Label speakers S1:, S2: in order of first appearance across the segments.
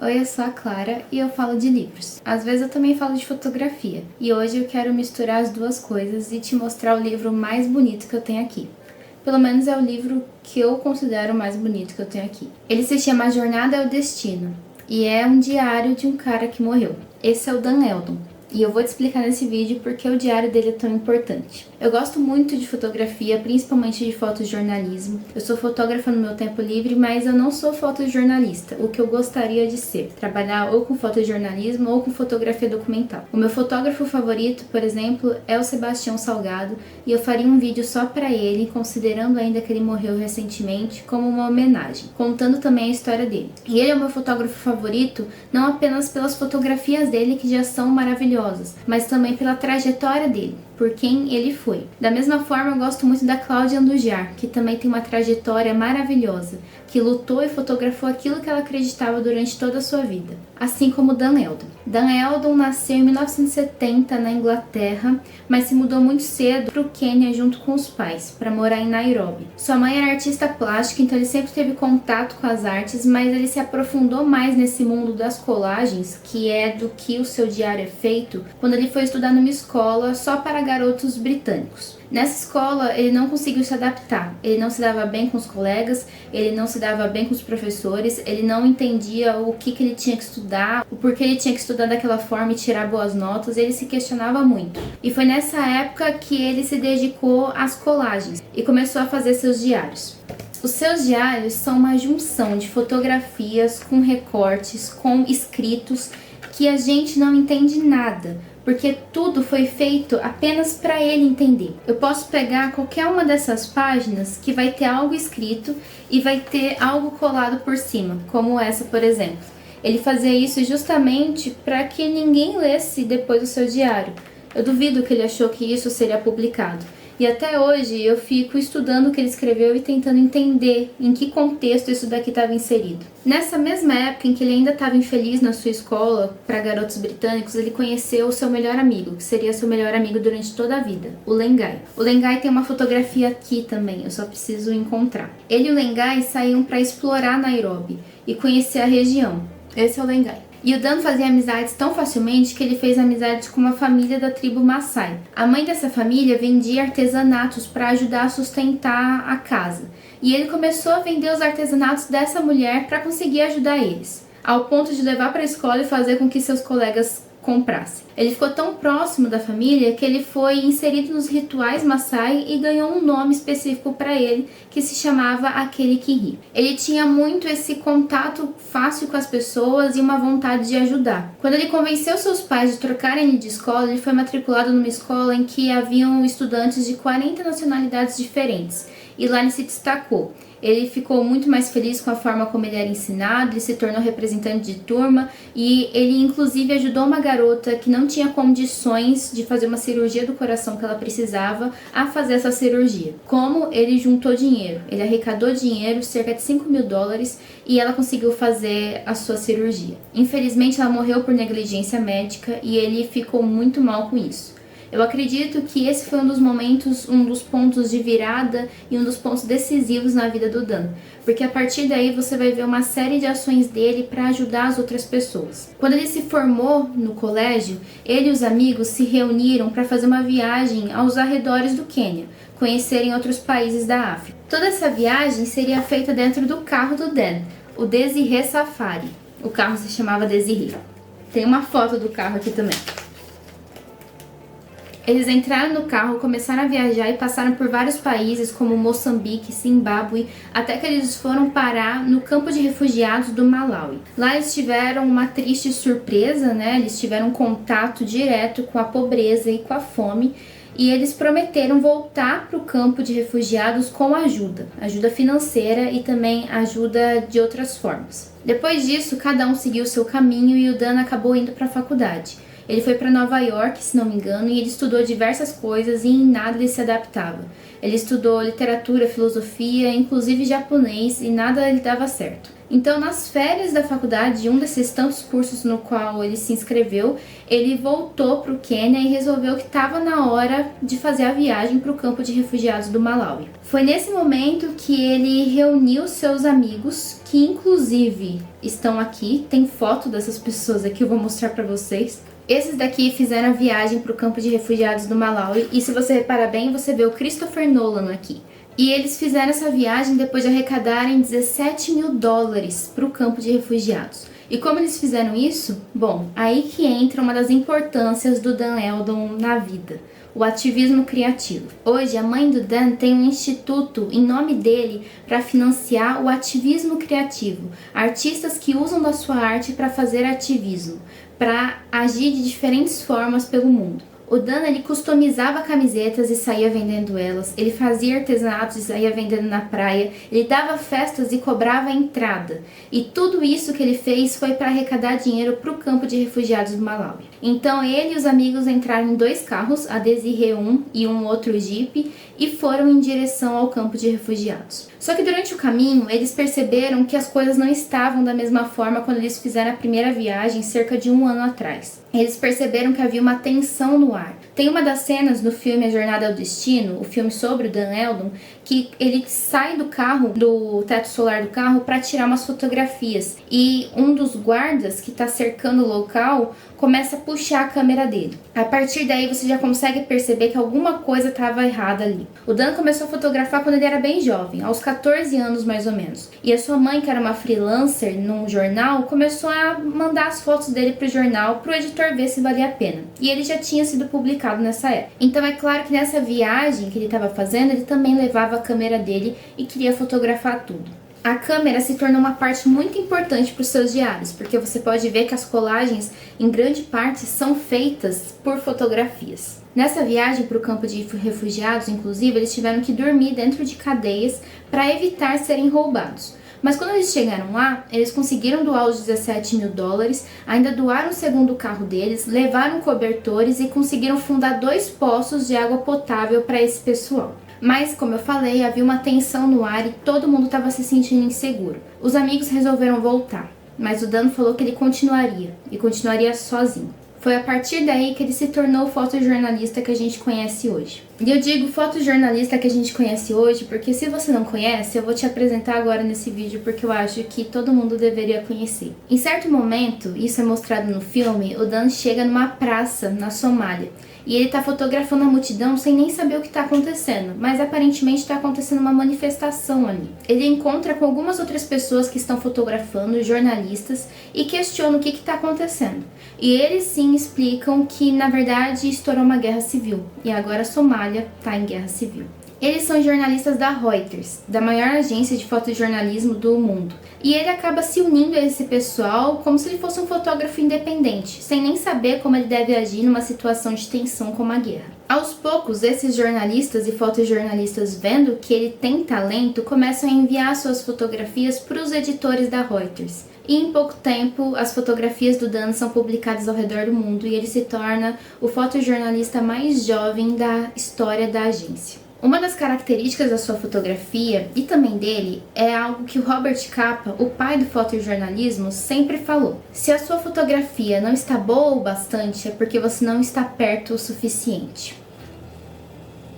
S1: Oi, eu sou a Clara e eu falo de livros. Às vezes eu também falo de fotografia. E hoje eu quero misturar as duas coisas e te mostrar o livro mais bonito que eu tenho aqui. Pelo menos é o livro que eu considero o mais bonito que eu tenho aqui. Ele se chama A Jornada é o Destino e é um diário de um cara que morreu. Esse é o Dan Eldon. E eu vou te explicar nesse vídeo porque o diário dele é tão importante. Eu gosto muito de fotografia, principalmente de fotojornalismo. Eu sou fotógrafa no meu tempo livre, mas eu não sou fotojornalista, o que eu gostaria de ser. Trabalhar ou com fotojornalismo ou com fotografia documental. O meu fotógrafo favorito, por exemplo, é o Sebastião Salgado, e eu faria um vídeo só para ele, considerando ainda que ele morreu recentemente, como uma homenagem, contando também a história dele. E ele é o meu fotógrafo favorito, não apenas pelas fotografias dele, que já são maravilhosas, mas também pela trajetória dele, por quem ele foi. Da mesma forma, eu gosto muito da Cláudia Andujar, que também tem uma trajetória maravilhosa, que lutou e fotografou aquilo que ela acreditava durante toda a sua vida, assim como Dan Eldon. Dan Eldon nasceu em 1970 na Inglaterra, mas se mudou muito cedo para o Quênia junto com os pais, para morar em Nairobi. Sua mãe era artista plástica, então ele sempre teve contato com as artes, mas ele se aprofundou mais nesse mundo das colagens, que é do que o seu diário é feito, quando ele foi estudar numa escola só para garotos britânicos. Nessa escola, ele não conseguiu se adaptar, ele não se dava bem com os colegas, ele não se dava bem com os professores, ele não entendia o que ele tinha que estudar, o porquê ele tinha que estudar daquela forma e tirar boas notas, ele se questionava muito. E foi nessa época que ele se dedicou às colagens e começou a fazer seus diários. Os seus diários são uma junção de fotografias com recortes, com escritos, que a gente não entende nada, porque tudo foi feito apenas para ele entender. Eu posso pegar qualquer uma dessas páginas que vai ter algo escrito e vai ter algo colado por cima, como essa, por exemplo. Ele fazia isso justamente para que ninguém lesse depois o seu diário. Eu duvido que ele achou que isso seria publicado. E até hoje eu fico estudando o que ele escreveu e tentando entender em que contexto isso daqui estava inserido. Nessa mesma época em que ele ainda estava infeliz na sua escola para garotos britânicos, ele conheceu o seu melhor amigo, que seria seu melhor amigo durante toda a vida, o Lengai. O Lengai tem uma fotografia aqui também, eu só preciso encontrar. Ele e o Lengai saíam para explorar Nairobi e conhecer a região. Esse é o Lengai. E o Dan fazia amizades tão facilmente que ele fez amizades com uma família da tribo Maasai. A mãe dessa família vendia artesanatos para ajudar a sustentar a casa. E ele começou a vender os artesanatos dessa mulher para conseguir ajudar eles, ao ponto de levar para a escola e fazer com que seus colegas comprassem. Ele ficou tão próximo da família que ele foi inserido nos rituais Maasai e ganhou um nome específico para ele, que se chamava Aquele que Ri. Ele tinha muito esse contato fácil com as pessoas e uma vontade de ajudar. Quando ele convenceu seus pais de trocarem ele de escola, ele foi matriculado numa escola em que haviam estudantes de 40 nacionalidades diferentes, e lá ele se destacou. Ele ficou muito mais feliz com a forma como ele era ensinado, ele se tornou representante de turma e ele inclusive ajudou uma garota que não tinha condições de fazer uma cirurgia do coração que ela precisava a fazer essa cirurgia. Como ele juntou dinheiro? Ele arrecadou dinheiro, cerca de $5.000, e ela conseguiu fazer a sua cirurgia. Infelizmente ela morreu por negligência médica e ele ficou muito mal com isso. Eu acredito que esse foi um dos pontos de virada e um dos pontos decisivos na vida do Dan, porque a partir daí você vai ver uma série de ações dele para ajudar as outras pessoas. Quando ele se formou no colégio, ele e os amigos se reuniram para fazer uma viagem aos arredores do Quênia, conhecerem outros países da África. Toda essa viagem seria feita dentro do carro do Dan, o Desiree Safari. O carro se chamava Desiree. Tem uma foto do carro aqui também. Eles entraram no carro, começaram a viajar e passaram por vários países como Moçambique, Zimbábue, até que eles foram parar no campo de refugiados do Malawi. Lá eles tiveram uma triste surpresa, né? Eles tiveram contato direto com a pobreza e com a fome, e eles prometeram voltar para o campo de refugiados com ajuda financeira e também ajuda de outras formas. Depois disso, cada um seguiu o seu caminho e o Dan acabou indo para a faculdade. Ele foi para Nova York, se não me engano, e ele estudou diversas coisas e em nada ele se adaptava. Ele estudou literatura, filosofia, inclusive japonês, e nada lhe dava certo. Então, nas férias da faculdade, de um desses tantos cursos no qual ele se inscreveu, ele voltou para o Quênia e resolveu que estava na hora de fazer a viagem para o campo de refugiados do Malawi. Foi nesse momento que ele reuniu seus amigos, que inclusive estão aqui, tem foto dessas pessoas aqui, eu vou mostrar para vocês. Esses daqui fizeram a viagem para o campo de refugiados do Malawi, e se você reparar bem, você vê o Christopher Nolan aqui. E eles fizeram essa viagem depois de arrecadarem $17 mil para o campo de refugiados. E como eles fizeram isso? Bom, aí que entra uma das importâncias do Dan Eldon na vida: o ativismo criativo. Hoje, a mãe do Dan tem um instituto em nome dele para financiar o ativismo criativo. Artistas que usam da sua arte para fazer ativismo, para agir de diferentes formas pelo mundo. O Dan, ele customizava camisetas e saía vendendo elas, ele fazia artesanatos e saía vendendo na praia, ele dava festas e cobrava a entrada. E tudo isso que ele fez foi para arrecadar dinheiro para o campo de refugiados do Malawi. Então ele e os amigos entraram em 2 carros, a Desiree 1 e um outro Jeep, e foram em direção ao campo de refugiados. Só que durante o caminho, eles perceberam que as coisas não estavam da mesma forma quando eles fizeram a primeira viagem cerca de 1 ano atrás. Eles perceberam que havia uma tensão no ar. Tem uma das cenas no filme A Jornada ao Destino, o filme sobre o Dan Eldon, que ele sai do carro, do teto solar do carro, para tirar umas fotografias. E um dos guardas que está cercando o local começa a puxar a câmera dele. A partir daí você já consegue perceber que alguma coisa estava errada ali. O Dan começou a fotografar quando ele era bem jovem, aos 14 anos mais ou menos. E a sua mãe, que era uma freelancer num jornal, começou a mandar as fotos dele pro jornal, pro editor ver se valia a pena. E ele já tinha sido publicado nessa época. Então é claro que nessa viagem que ele estava fazendo, ele também levava a câmera dele e queria fotografar tudo. A câmera se tornou uma parte muito importante para os seus diários, porque você pode ver que as colagens, em grande parte, são feitas por fotografias. Nessa viagem para o campo de refugiados, inclusive, eles tiveram que dormir dentro de cadeias para evitar serem roubados. Mas quando eles chegaram lá, eles conseguiram doar os $17 mil, ainda doaram o segundo carro deles, levaram cobertores e conseguiram fundar 2 poços de água potável para esse pessoal. Mas, como eu falei, havia uma tensão no ar e todo mundo estava se sentindo inseguro. Os amigos resolveram voltar, mas o Dan falou que ele continuaria, e continuaria sozinho. Foi a partir daí que ele se tornou o fotojornalista que a gente conhece hoje. E eu digo fotojornalista que a gente conhece hoje porque, se você não conhece, eu vou te apresentar agora nesse vídeo porque eu acho que todo mundo deveria conhecer. Em certo momento, isso é mostrado no filme, o Dan chega numa praça na Somália. E ele tá fotografando a multidão sem nem saber o que tá acontecendo, mas aparentemente tá acontecendo uma manifestação ali. Ele encontra com algumas outras pessoas que estão fotografando, jornalistas, e questiona o que tá acontecendo. E eles sim explicam que, na verdade, estourou uma guerra civil, e agora a Somália tá em guerra civil. Eles são jornalistas da Reuters, da maior agência de fotojornalismo do mundo. E ele acaba se unindo a esse pessoal como se ele fosse um fotógrafo independente, sem nem saber como ele deve agir numa situação de tensão como a guerra. Aos poucos, esses jornalistas e fotojornalistas, vendo que ele tem talento, começam a enviar suas fotografias para os editores da Reuters. E em pouco tempo, as fotografias do Dan são publicadas ao redor do mundo e ele se torna o fotojornalista mais jovem da história da agência. Uma das características da sua fotografia, e também dele, é algo que o Robert Capa, o pai do fotojornalismo, sempre falou. Se a sua fotografia não está boa o bastante, é porque você não está perto o suficiente.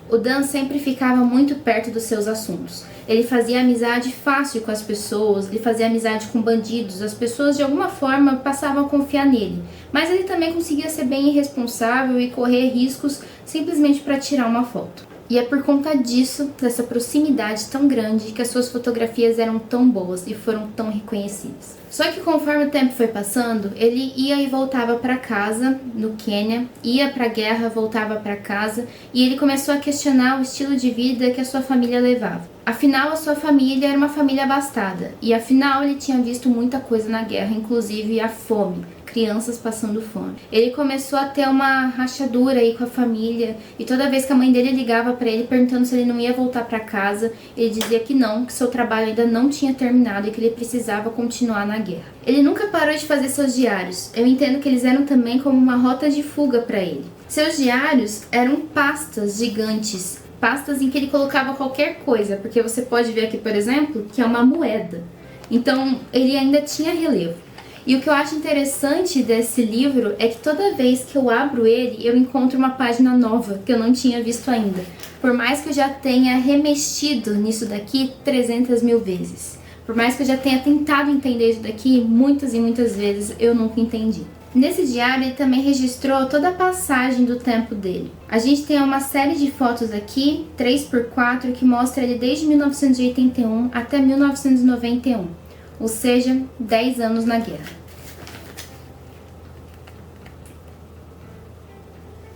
S1: O Dan sempre ficava muito perto dos seus assuntos. Ele fazia amizade fácil com as pessoas, ele fazia amizade com bandidos, as pessoas de alguma forma passavam a confiar nele. Mas ele também conseguia ser bem irresponsável e correr riscos simplesmente para tirar uma foto. E é por conta disso, dessa proximidade tão grande, que as suas fotografias eram tão boas e foram tão reconhecidas. Só que conforme o tempo foi passando, ele ia e voltava para casa, no Quênia, ia para a guerra, voltava para casa, e ele começou a questionar o estilo de vida que a sua família levava. Afinal, a sua família era uma família abastada, e afinal ele tinha visto muita coisa na guerra, inclusive a fome. Crianças passando fome. Ele começou a ter uma rachadura aí com a família, e toda vez que a mãe dele ligava para ele perguntando se ele não ia voltar para casa, ele dizia que não, que seu trabalho ainda não tinha terminado e que ele precisava continuar na guerra. Ele nunca parou de fazer seus diários. Eu entendo que eles eram também como uma rota de fuga para ele. Seus diários eram pastas gigantes pastas em que ele colocava qualquer coisa, porque você pode ver aqui, por exemplo, que é uma moeda. Então, ele ainda tinha relevo. E o que eu acho interessante desse livro é que toda vez que eu abro ele, eu encontro uma página nova que eu não tinha visto ainda. Por mais que eu já tenha remexido nisso daqui 300 mil vezes. Por mais que eu já tenha tentado entender isso daqui muitas e muitas vezes, eu nunca entendi. Nesse diário, ele também registrou toda a passagem do tempo dele. A gente tem uma série de fotos aqui, 3x4, que mostra ele desde 1981 até 1991, ou seja, 10 anos na guerra.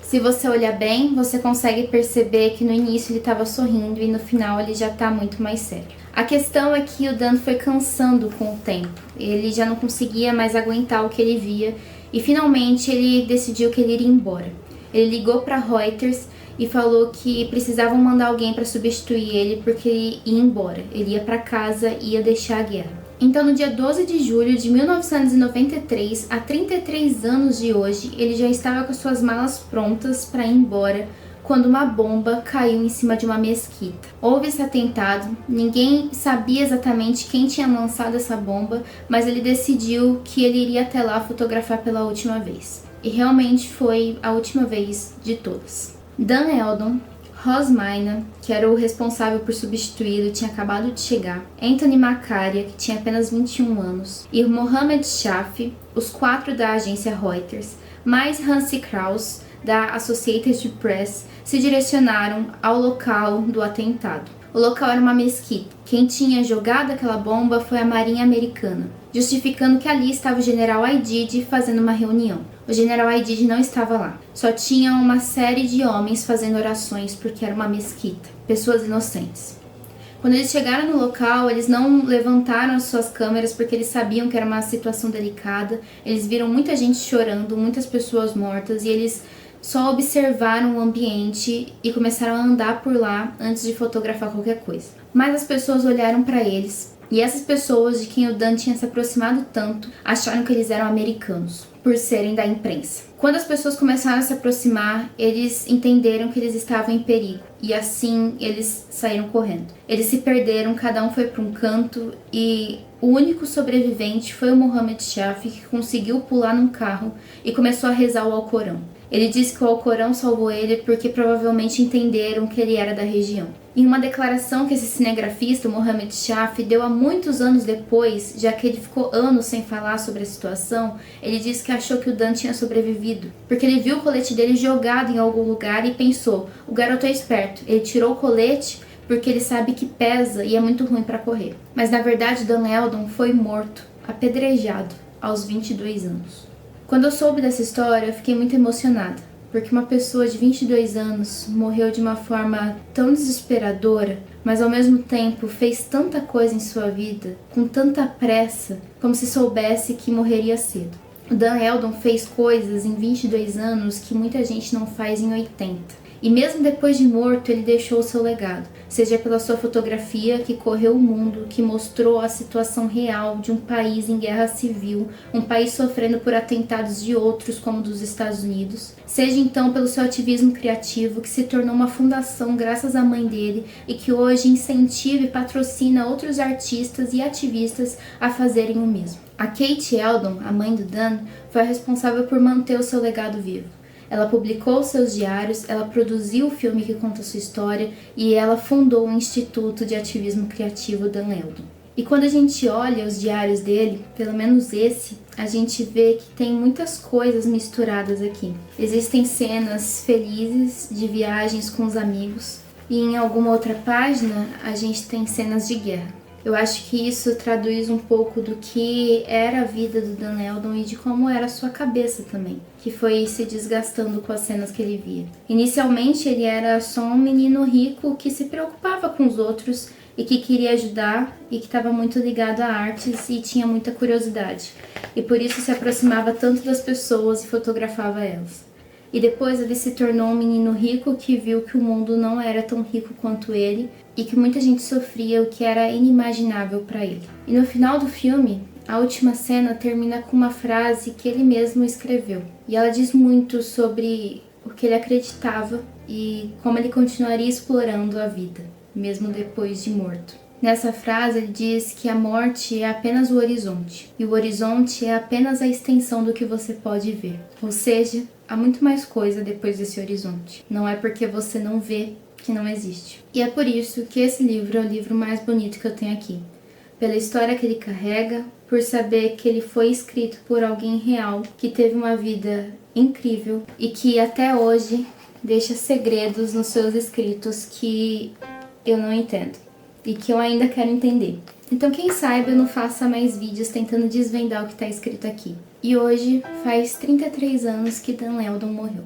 S1: Se você olhar bem, você consegue perceber que no início ele estava sorrindo e no final ele já está muito mais sério. A questão é que o Dan foi cansando com o tempo. Ele já não conseguia mais aguentar o que ele via e finalmente ele decidiu que ele iria embora. Ele ligou para Reuters e falou que precisavam mandar alguém para substituir ele porque ele ia embora. Ele ia para casa e ia deixar a guerra. Então, no dia 12 de julho de 1993, há 33 anos de hoje, ele já estava com suas malas prontas para ir embora quando uma bomba caiu em cima de uma mesquita. Houve esse atentado, ninguém sabia exatamente quem tinha lançado essa bomba, mas ele decidiu que ele iria até lá fotografar pela última vez. E realmente foi a última vez de todas. Dan Eldon, Ross Maina, que era o responsável por substituí-lo, tinha acabado de chegar, Anthony Macaria, que tinha apenas 21 anos, e Mohammed Shafee, os 4 da agência Reuters, mais Hansi Kraus, da Associated Press, se direcionaram ao local do atentado. O local era uma mesquita. Quem tinha jogado aquela bomba foi a Marinha Americana, justificando que ali estava o general Aidid fazendo uma reunião. O general Aidid não estava lá. Só tinha uma série de homens fazendo orações porque era uma mesquita. Pessoas inocentes. Quando eles chegaram no local, eles não levantaram as suas câmeras porque eles sabiam que era uma situação delicada. Eles viram muita gente chorando, muitas pessoas mortas e eles só observaram o ambiente e começaram a andar por lá antes de fotografar qualquer coisa. Mas as pessoas olharam para eles e essas pessoas de quem o Dan tinha se aproximado tanto acharam que eles eram americanos, por serem da imprensa. Quando as pessoas começaram a se aproximar, eles entenderam que eles estavam em perigo e assim eles saíram correndo. Eles se perderam, cada um foi para um canto e o único sobrevivente foi o Mohammed Shafee, que conseguiu pular num carro e começou a rezar o Alcorão. Ele disse que o Alcorão salvou ele porque provavelmente entenderam que ele era da região. Em uma declaração que esse cinegrafista, Mohammed Shafee, deu há muitos anos depois, já que ele ficou anos sem falar sobre a situação, ele disse que achou que o Dan tinha sobrevivido, porque ele viu o colete dele jogado em algum lugar e pensou, o garoto é esperto, ele tirou o colete porque ele sabe que pesa e é muito ruim para correr. Mas na verdade Dan Eldon foi morto, apedrejado, aos 22 anos. Quando eu soube dessa história, eu fiquei muito emocionada, porque uma pessoa de 22 anos morreu de uma forma tão desesperadora, mas ao mesmo tempo fez tanta coisa em sua vida, com tanta pressa, como se soubesse que morreria cedo. O Dan Eldon fez coisas em 22 anos que muita gente não faz em 80. E mesmo depois de morto, ele deixou o seu legado, seja pela sua fotografia que correu o mundo, que mostrou a situação real de um país em guerra civil, um país sofrendo por atentados de outros, como dos Estados Unidos, seja então pelo seu ativismo criativo, que se tornou uma fundação graças à mãe dele e que hoje incentiva e patrocina outros artistas e ativistas a fazerem o mesmo. A Kate Eldon, a mãe do Dan, foi a responsável por manter o seu legado vivo. Ela publicou seus diários, ela produziu o filme que conta sua história e ela fundou o Instituto de Ativismo Criativo Dan Eldon. E quando a gente olha os diários dele, pelo menos esse, a gente vê que tem muitas coisas misturadas aqui. Existem cenas felizes de viagens com os amigos e em alguma outra página a gente tem cenas de guerra. Eu acho que isso traduz um pouco do que era a vida do Dan Eldon e de como era a sua cabeça também, que foi se desgastando com as cenas que ele via. Inicialmente ele era só um menino rico que se preocupava com os outros e que queria ajudar e que estava muito ligado a artes e tinha muita curiosidade. E por isso se aproximava tanto das pessoas e fotografava elas. E depois ele se tornou um menino rico que viu que o mundo não era tão rico quanto ele e que muita gente sofria, o que era inimaginável para ele. E no final do filme, a última cena termina com uma frase que ele mesmo escreveu. E ela diz muito sobre o que ele acreditava e como ele continuaria explorando a vida, mesmo depois de morto. Nessa frase ele diz que a morte é apenas o horizonte, e o horizonte é apenas a extensão do que você pode ver. Ou seja, há muito mais coisa depois desse horizonte. Não é porque você não vê que não existe. E é por isso que esse livro é o livro mais bonito que eu tenho aqui. Pela história que ele carrega, por saber que ele foi escrito por alguém real, que teve uma vida incrível e que até hoje deixa segredos nos seus escritos que eu não entendo e que eu ainda quero entender. Então quem sabe eu não faça mais vídeos tentando desvendar o que está escrito aqui. E hoje faz 33 anos que Dan Eldon morreu.